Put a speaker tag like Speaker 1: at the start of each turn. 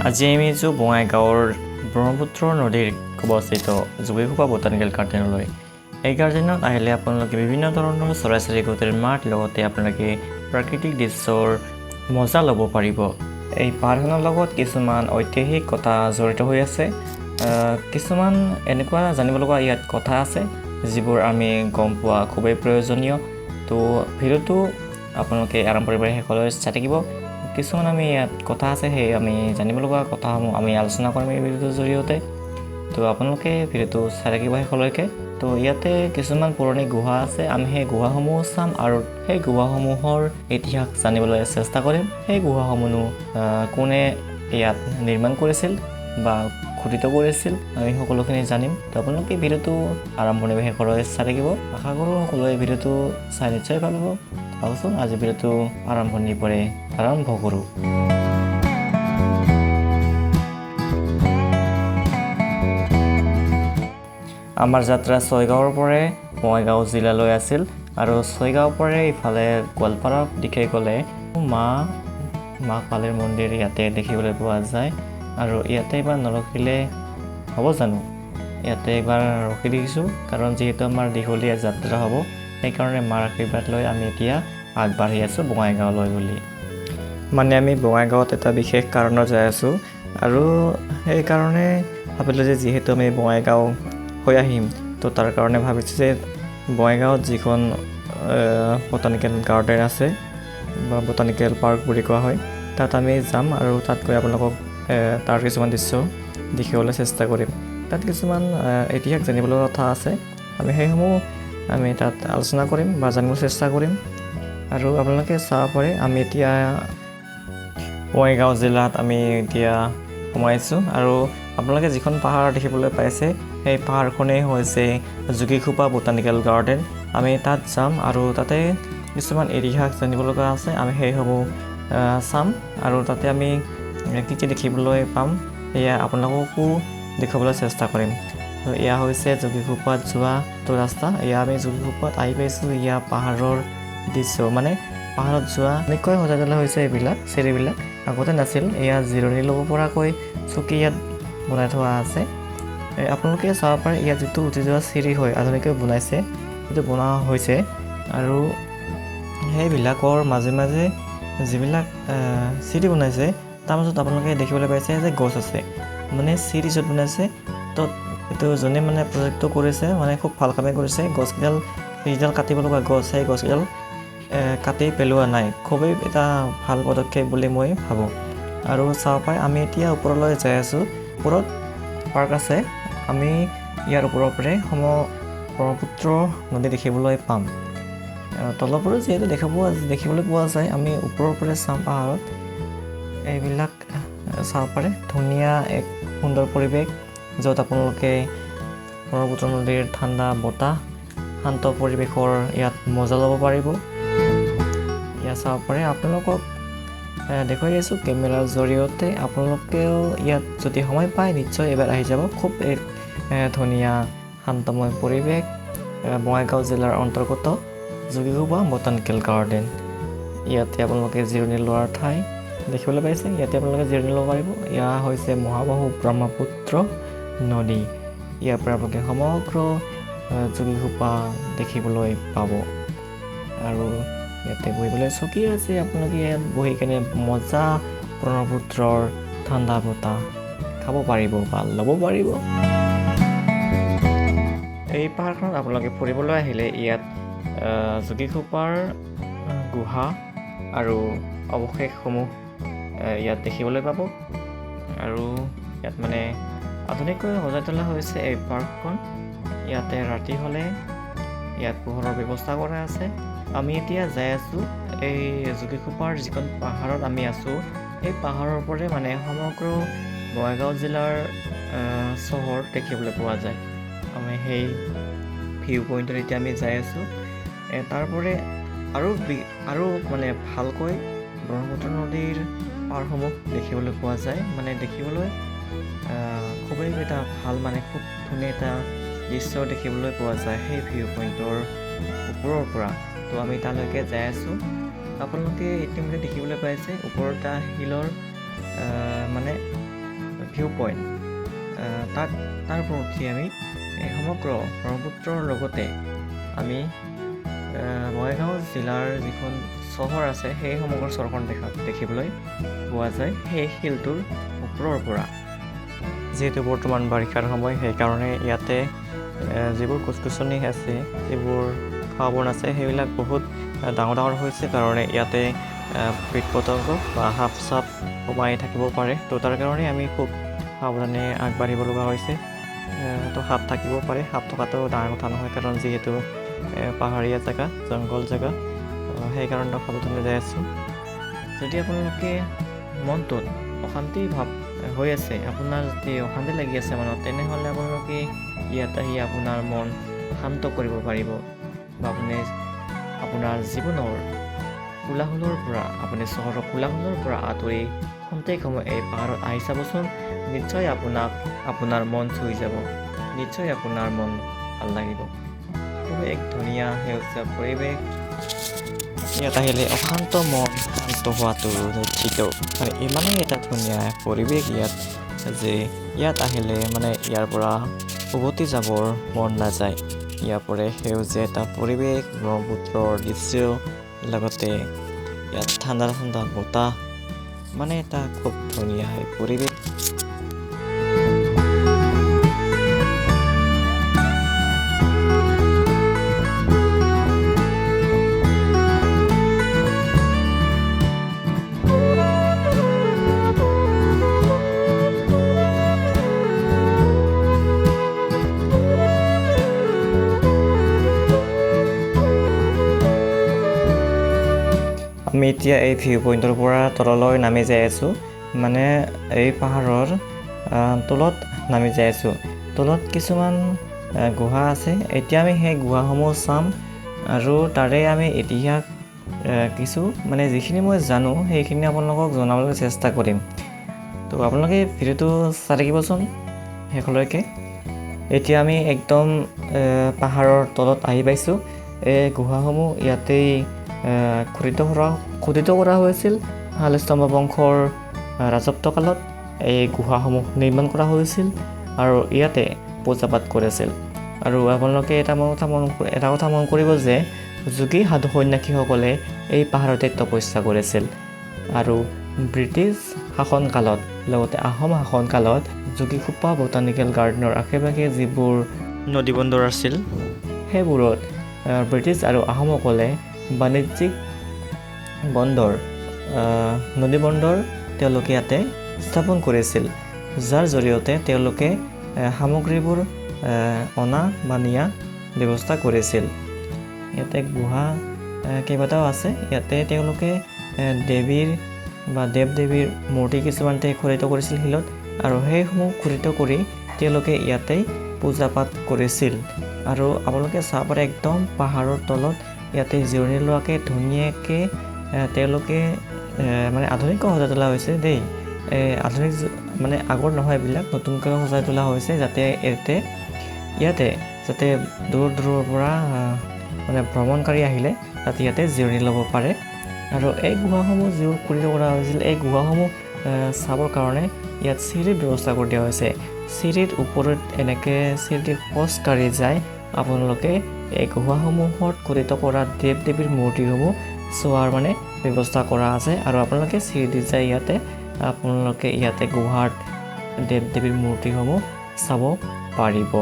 Speaker 1: আজি আমি আছোঁ বঙাইগাঁৱৰ ব্ৰহ্মপুত্ৰ নদীৰ অৱস্থিত যোগীঘোপা বটানিকেল গাৰ্ডেনলৈ। এই গাৰ্ডেনত আহিলে আপোনালোকে বিভিন্ন ধৰণৰ চৰাই চিৰিকটিৰ মাত লগতে আপোনালোকে প্ৰাকৃতিক দৃশ্যৰ মজা ল'ব পাৰিব। এই পাহাৰখনৰ লগত কিছুমান ঐতিহাসিক কথা জড়িত হৈ আছে। কিছুমান এনেকুৱা জানিব লগা ইয়াত কথা আছে যিবোৰ আমি গম পোৱা খুবেই প্ৰয়োজনীয়। তো ভিডিঅ'টো আপোনালোকে আৰম্ভণিৰ পৰা শেষলৈ চাই থাকিব। কিছুমান আমি ইয়াত কথা আছে, সেই আমি জানিব লগা কথাসমূহ আমি আলোচনা কৰিম এই ভিডিঅ'টোৰ জৰিয়তে। তো আপোনালোকে ভিডিঅ'টো চাই থাকিব শেষলৈকে। তো ইয়াতে কিছুমান পুৰণি গুহা আছে, আমি সেই গুহাসমূহ চাম আৰু সেই গুহাসমূহৰ ইতিহাস জানিবলৈ চেষ্টা কৰিম। সেই গুহাসমূহ কোনে ইয়াত নিৰ্মাণ কৰিছিল বা খোদিত কৰিছিল আমি সকলোখিনি জানিম। তো আপোনালোকে ভিডিঅ'টো আৰম্ভণিৰ পৰা শেষলৈ চাই থাকিব। আশা কৰোঁ সকলোৱে ভিডিঅ'টো চাই নিশ্চয় ভাল পাব। আহকচোন আজি ভিডিঅ'টো আৰম্ভণিৰ পৰাই আৰম্ভ কৰোঁ। আমাৰ যাত্ৰা ছয়গাঁৱৰ পৰাই বঙাইগাঁও জিলালৈ আছিল আৰু ছয়গাঁৱৰ পৰাই ইফালে গোৱালপাৰা দিশে গ'লে মা কালীৰ মন্দিৰ ইয়াতে দেখিবলৈ পোৱা যায়। আৰু ইয়াতে এবাৰ নৰখিলে হ'ব জানো? ইয়াতে এবাৰ ৰখি দেখিছোঁ, কাৰণ যিহেতু আমাৰ দীঘলীয়া যাত্ৰা হ'ব, সেইকাৰণে মাৰ আশীৰ্বাদ লৈ আমি এতিয়া আগবাঢ়ি আছোঁ বঙাইগাঁৱলৈ বুলি। মানে আমি বঙাইগাঁৱত এটা বিশেষ কাৰণত যাই আছোঁ আৰু সেইকাৰণে ভাবিলোঁ যে যিহেতু আমি বঙাইগাঁও হৈ আহিম, তো তাৰ কাৰণে ভাবিছোঁ যে বঙাইগাঁৱত যিখন বটানিকেল গাৰ্ডেন আছে বা বটানিকেল পাৰ্ক বুলি কোৱা হয়, তাত আমি যাম আৰু তাত গৈ আপোনালোকক তাৰ কিছুমান দৃশ্য দেখিবলৈ চেষ্টা কৰিম। তাত কিছুমান ইতিহাস জানিবলৈ কথা আছে, আমি সেইসমূহ আমি তাত আলোচনা কৰিম বা জানিব চেষ্টা কৰিম। আৰু আপোনালোকে চাব পাৰে আমি এতিয়া বঙাইগাঁও জিলাত আমি এতিয়া সোমাইছোঁ আৰু আপোনালোকে যিখন পাহাৰ দেখিবলৈ পাইছে সেই পাহাৰখনেই হৈছে যোগীঘোপা বটানিকেল গাৰ্ডেন। আমি তাত যাম আৰু তাতে কিছুমান ইতিহাস জানিব লগা আছে, আমি সেইসমূহ চাম আৰু তাতে আমি কি কি দেখিবলৈ পাম এয়া আপোনালোককো দেখুৱাবলৈ চেষ্টা কৰিম। তো এয়া হৈছে যোগীঘোপাত যোৱাটো ৰাস্তা। এয়া আমি যোগীঘোপাত আহি পাইছোঁ। এয়া পাহাৰৰ দৃশ্য, মানে পাহাৰত যোৱা এনেকৈ সজাই তোলা হৈছে এইবিলাক চিৰিবিলাক, আগতে নাছিল। এয়া জিৰণি ল'ব পৰাকৈ চকী ইয়াত বনাই থোৱা আছে। আপোনালোকে চাব পাৰে ইয়াত যিটো উঠি যোৱা চিৰি হয় আধুনিককৈ বনাইছে, সেইটো বনোৱা হৈছে। আৰু সেইবিলাকৰ মাজে মাজে যিবিলাক চিৰি বনাইছে তাৰ মাজত আপোনালোকে দেখিবলৈ পাইছে যে গছ আছে, মানে চিৰি য'ত বনাইছে ত'ত এইটো যোনে মানে প্ৰজেক্টটো কৰিছে মানে খুব ভাল কামেই কৰিছে। গছকেইডাল যিডাল কাটিব লগা গছ, সেই গছকেইডাল কাটি পেলোৱা নাই, খুবেই এটা ভাল পদক্ষেপ বুলি মই ভাবোঁ। আৰু চাব পাৰে আমি এতিয়া ওপৰলৈ যাই আছোঁ। ওপৰত পাৰ্ক আছে, আমি ইয়াৰ ওপৰৰ পৰাই ব্ৰহ্মপুত্ৰ নদী দেখিবলৈ পাম। তলৰ পৰা যিহেতু দেখিবলৈ পোৱা যায়, আমি ওপৰৰ পৰাই চাম পাহাৰত। এইবিলাক চাব পাৰে, ধুনীয়া এক সুন্দৰ পৰিৱেশ য'ত আপোনালোকে ব্ৰহ্মপুত্ৰ নদীৰ ঠাণ্ডা বতাহ, শান্ত পৰিৱেশৰ ইয়াত মজা ল'ব পাৰিব। ইয়াত চাব পাৰে, আপোনালোকক দেখুৱাই আছোঁ কেমেৰাৰ জৰিয়তে। আপোনালোকেও ইয়াত যদি সময় পায় নিশ্চয় এবাৰ আহি যাব। খুব এক ধুনীয়া শান্তময় পৰিৱেশ, বঙাইগাঁও জিলাৰ অন্তৰ্গত যোগীঘোপা বটানিকেল গাৰ্ডেন। ইয়াতে আপোনালোকে জিৰণি লোৱাৰ ঠাই দেখিবলৈ পাইছে, ইয়াতে আপোনালোকে জিৰণি ল'ব পাৰিব। এয়া হৈছে মহাবাহু ব্ৰহ্মপুত্ৰ নদী। ইয়াৰ পৰা আপোনালোকে সমগ্ৰ যোগীঘোপা দেখিবলৈ পাব। আৰু ইয়াতে বহিবলৈ চকী আছে, আপোনালোকে ইয়াত বহি কেনে মজা ব্ৰহ্মপুত্ৰৰ ঠাণ্ডা বতাহ খাব পাৰিব বা ল'ব পাৰিব। এই পাহাৰখনত আপোনালোকে ফুৰিবলৈ আহিলে ইয়াত যোগীঘোপাৰ গুহা আৰু অৱশেষসমূহ ইয়াত দেখিবলৈ পাব। আৰু ইয়াত মানে আধুনিককৈ সজাই তোলা হৈছে এই পাৰ্কখন। ইয়াতে ৰাতি হ'লে ইয়াত পোহৰৰ ব্যৱস্থা কৰা আছে। আমি এতিয়া যাই আছোঁ এই যোগীঘোপাৰ যিখন পাহাৰত আমি আছোঁ, সেই পাহাৰৰ পৰাই মানে সমগ্ৰ বঙাইগাঁও জিলাৰ চহৰ দেখিবলৈ পোৱা যায়। আমি সেই ভিউ পইণ্টত এতিয়া আমি যাই আছোঁ। তাৰপৰা আৰু মানে ভালকৈ ব্ৰহ্মপুত্ৰ নদীৰ পাৰসমূহ দেখিবলৈ পোৱা যায়। মানে দেখিবলৈ খুবেই এটা ভাল, মানে খুব ধুনীয়া এটা দৃশ্য দেখিবলৈ পোৱা যায় সেই ভিউ পইণ্টৰ ওপৰৰ পৰা। তো আমি তালৈকে যাই আছোঁ। আপোনালোকে ইতিমধ্যে দেখিবলৈ পাইছে ওপৰত এটা শিলৰ মানে ভিউ পইণ্ট তাৰ ওপৰত উঠি আমি সমগ্ৰ ব্ৰহ্মপুত্ৰৰ লগতে আমি বঙাইগাঁও জিলাৰ যিখন চহৰ আছে সেই সমগ্ৰ চহৰখন দেখিবলৈ পোৱা যায় সেই শিলটোৰ ওপৰৰ পৰা। যিহেতু বৰ্তমান বাৰিষাৰ সময় সেইকাৰণে ইয়াতে যিবোৰ গছ গছনি আছে যিবোৰ ঘাঁহ বন আছে সেইবিলাক বহুত ডাঙৰ ডাঙৰ হৈছে কাৰণে ইয়াতে কীট পতংগ বা সাপ চাপ সোমাই থাকিব পাৰে। তো তাৰ কাৰণে আমি খুব সাৱধানে আগবাঢ়িব লগা হৈছে। তো সাপ থাকিব পাৰে, সাপ থকাটো ডাঙৰ কথা নহয় কাৰণ যিহেতু পাহাৰীয়া জেগা, জংঘল জেগা, সেইকাৰণে সাৱধানে যাই আছোঁ। যদি আপোনালোকে মনটোত অশান্তি ভাৱ হৈ আছে, আপোনাৰ যদি অশান্তি লাগি আছে মনত, তেনেহ'লে আপোনালোকে ইয়াত আহি আপোনাৰ মন শান্ত কৰিব পাৰিব বা আপুনি আপোনাৰ জীৱনৰ কোলাহলৰ পৰা, আপুনি চহৰৰ কোলাহলৰ পৰা আঁতৰি খন্তেক সময় এই পাহাৰত আহি চাবচোন। নিশ্চয় আপোনাৰ মন চুই যাব, নিশ্চয় আপোনাৰ মন ভাল লাগিব। খুব এক ধুনীয়া সেউজীয়া পৰিৱেশ। ইয়াত আহিলে অশান্ত মন শান্ত হোৱাটো নিশ্চিত। মানে ইমানেই এটা ধুনীয়া পৰিৱেশ ইয়াত যে ইয়াত আহিলে মানে ইয়াৰ পৰা উভতি যাবৰ মন নাযায়। ইয়াৰ পৰা সেউজীয়া এটা পৰিৱেশ, ব্ৰহ্মপুত্ৰৰ দৃশ্য, লগতে ইয়াত ঠাণ্ডা ঠাণ্ডা বতাহ, মানে এটা খুব ধুনীয়া পৰিৱেশ। আমি এতিয়া এই ভিউ পইণ্টৰ পৰা তললৈ নামি যাই আছোঁ। মানে এই পাহাৰৰ তলত নামি যাই আছোঁ। তলত কিছুমান গুহা আছে। এতিয়া আমি সেই গুহাসমূহ চাম আৰু তাৰে আমি ইতিহাস কিছু মানে যিখিনি মই জানো সেইখিনি আপোনালোকক জনাবলৈ চেষ্টা কৰিম। তো আপোনালোকে ভিডিঅ'টো চাই থাকিবচোন শেষলৈকে। এতিয়া আমি একদম পাহাৰৰ তলত আহি পাইছোঁ। এই গুহাসমূহ ইয়াতেই খোদিত কৰা হৈছিল। শালস্তম্ভ বংশৰ ৰাজত্বকালত এই গুহাসমূহ নিৰ্মাণ কৰা হৈছিল আৰু ইয়াতে পূজাপাঠ কৰিছিল। আৰু আপোনালোকে এটা কথা মন কৰিব যে যোগী সাধু সন্যাসীসকলে এই পাহাৰতে তপস্যা কৰিছিল। আৰু ব্ৰিটিছ শাসনকালত, লগতে আহোম শাসনকালত যোগীঘোপা বটানিকেল গাৰ্ডেনৰ আশে পাশে যিবোৰ নদী বন্দৰ আছিল সেইবোৰত ব্ৰিটিছ আৰু আহোমসকলে বাণিজ্যিক বন্দৰ, নদী বন্দৰ তেওঁলোকে ইয়াতে স্থাপন কৰিছিল, যাৰ জৰিয়তে তেওঁলোকে সামগ্ৰীবোৰ অনা বা নিয়া ব্যৱস্থা কৰিছিল। ইয়াতে গুহা কেইবাটাও আছে। ইয়াতে তেওঁলোকে দেৱীৰ বা দেৱ দেৱীৰ মূৰ্তি কিছুমান খোদিত কৰিছিল শিলত, আৰু সেইসমূহ খোদিত কৰি তেওঁলোকে ইয়াতেই পূজা পাঠ কৰিছিল। আৰু আপোনালোকে চাব পাৰে একদম পাহাৰৰ তলত ইয়াতে জিৰণি লোৱাকৈ ধুনীয়াকৈ তেওঁলোকে মানে আধুনিককৈ সজাই তোলা হৈছে দেই। আধুনিক মানে আগৰ নহয়, এইবিলাক নতুনকৈ সজাই তোলা হৈছে যাতে ইয়াতে যাতে দূৰৰ পৰা মানে ভ্ৰমণকাৰী আহিলে তাতে ইয়াতে জিৰণি ল'ব পাৰে। আৰু এই গুহাসমূহ যিবোৰ খোদিত কৰা হৈছিল, এই গুহাসমূহ চাবৰ কাৰণে ইয়াত চিৰিৰ ব্যৱস্থা কৰি দিয়া হৈছে। চিৰিৰ ওপৰত এনেকৈ চিৰিদি খোজকাঢ়ি যায় আপোনালোকে এই গুহাসমূহত খোদিত কৰা দেৱ দেৱীৰ মূৰ্তিসমূহ চোৱাৰ মানে ব্যৱস্থা কৰা আছে। আৰু আপোনালোকে চিৰিদি যায় আপোনালোকে ইয়াতে গুহাৰ দেৱ দেৱীৰ মূৰ্তিসমূহ চাব পাৰিব।